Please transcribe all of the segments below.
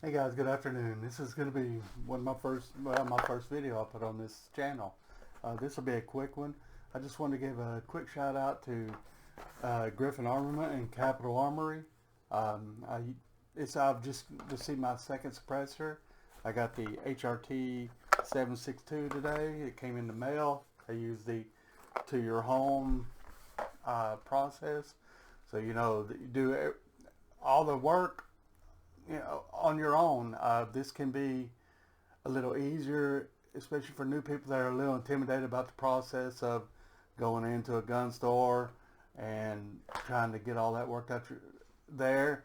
Hey guys, good afternoon. This is going to be my first video I put on this channel. This will be a quick one. I just want to give a quick shout out to Griffin Armament and Capital Armory. I've just received my second suppressor. I got the HRT 762 today. It came in the mail. I use the to your home process, so you know that you do all the work on your own. This can be a little easier, especially for new people that are a little intimidated about the process of going into a gun store and trying to get all that worked out there.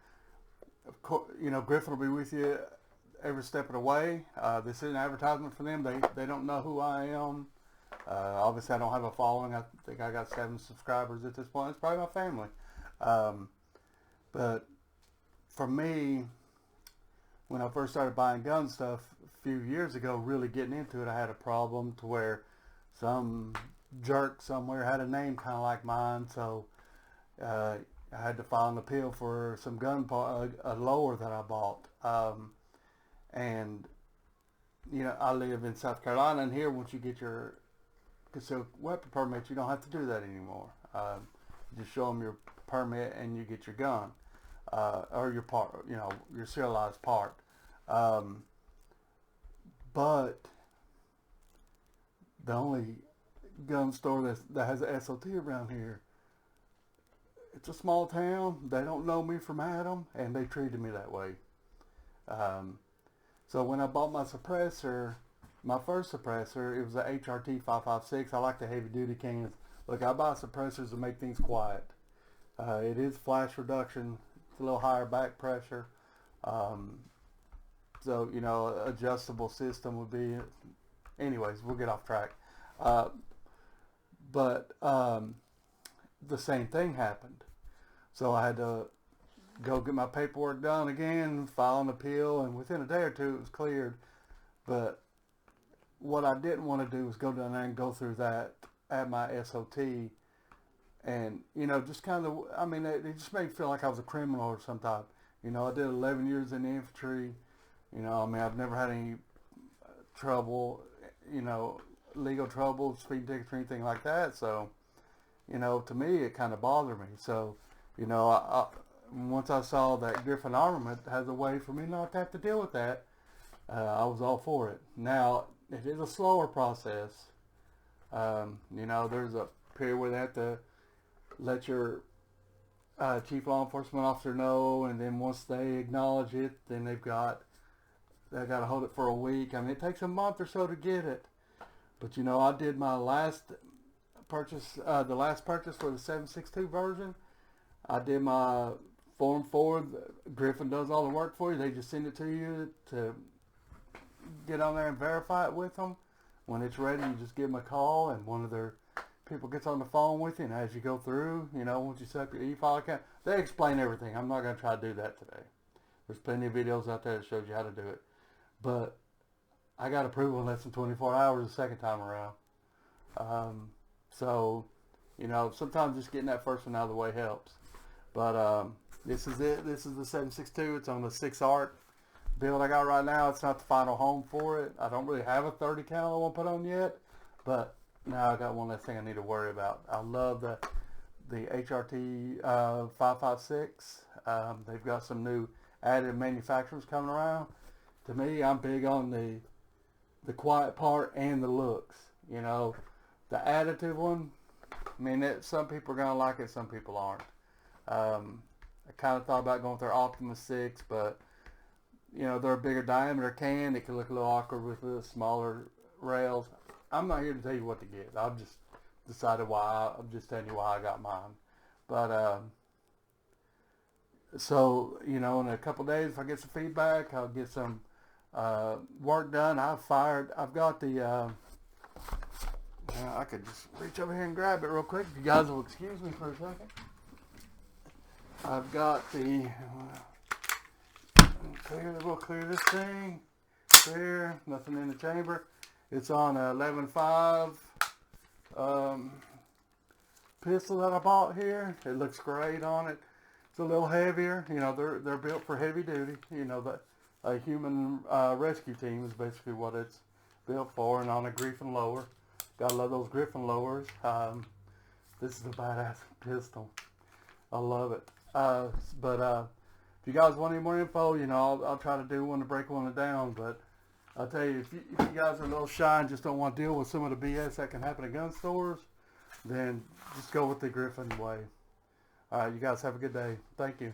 Of course, Griffin will be with you every step of the way. This is an advertisement for them. They don't know who I am. Obviously, I don't have a following. I think I got 7 subscribers at this point. It's probably my family. But for me, when I first started buying gun stuff a few years ago, really getting into it, I had a problem to where some jerk somewhere had a name kind of like mine, so I had to file an appeal for some a lower that I bought. And I live in South Carolina, and here once you get your concealed weapon permit, you don't have to do that anymore. You just show them your permit and you get your gun. Or your part, your serialized part. But the only gun store that has an SOT around here, it's a small town. They don't know me from Adam, and they treated me that way. So when I bought my suppressor, my first suppressor, it was a HRT 556. I like the heavy duty cans. Look, I buy suppressors to make things quiet. It is flash reduction. It's a little higher back pressure. So, adjustable system would be, anyways, we'll get off track. But the same thing happened. So I had to go get my paperwork done again, file an appeal, and within a day or two it was cleared. But what I didn't want to do was go down there and go through that at my SOT. And, just kind of, it just made me feel like I was a criminal or some type. I did 11 years in the infantry. I've never had any trouble, legal trouble, speeding tickets or anything like that. So, to me, it kind of bothered me. So, once I saw that Griffin Armament has a way for me not to have to deal with that, I was all for it. Now, it is a slower process. There's a period where they have to let your chief law enforcement officer know, and then once they acknowledge it, then they got to hold it for a week. It takes a month or so to get it. But I did my last purchase, the last purchase for the 762 version. I did my Form 4. Griffin does all the work for you. They just send it to you to get on there and verify it with them. When it's ready, you just give them a call, and one of their people gets on the phone with you, and as you go through, once you set up your e-file account, they explain everything. I'm not going to try to do that today. There's plenty of videos out there that shows you how to do it. But I got approval in less than 24 hours the second time around. So, sometimes just getting that first one out of the way helps. But this is it. This is the 762. It's on the 6-ARC build I got right now. It's not the final home for it. I don't really have a 30 cal I want to put on yet, but now I got one less thing I need to worry about. I love the HRT 556. They've got some new additive manufacturers coming around. To me, I'm big on the quiet part and the looks. The additive one, some people are going to like it, some people aren't. I kind of thought about going with their Optimus 6, but they're a bigger diameter can. It can look a little awkward with the smaller rails. I'm not here to tell you what to get. I've just decided I'm just telling you why I got mine. But so in a couple days, if I get some feedback, I'll get some work done. I've got the I could just reach over here and grab it real quick if you guys will excuse me for a second. I've got we'll clear this thing. Clear, nothing in the chamber. It's on a 11.5 pistol that I bought here. It looks great on it. It's a little heavier. They're built for heavy duty. But a human rescue team is basically what it's built for, and on a Griffin lower. Gotta love those Griffin lowers. This is a badass pistol. I love it. But if you guys want any more info, you know, I'll try to do one to break one down. But I'll tell you, if you guys are a little shy and just don't want to deal with some of the BS that can happen at gun stores, then just go with the Griffin way. All right, you guys have a good day. Thank you.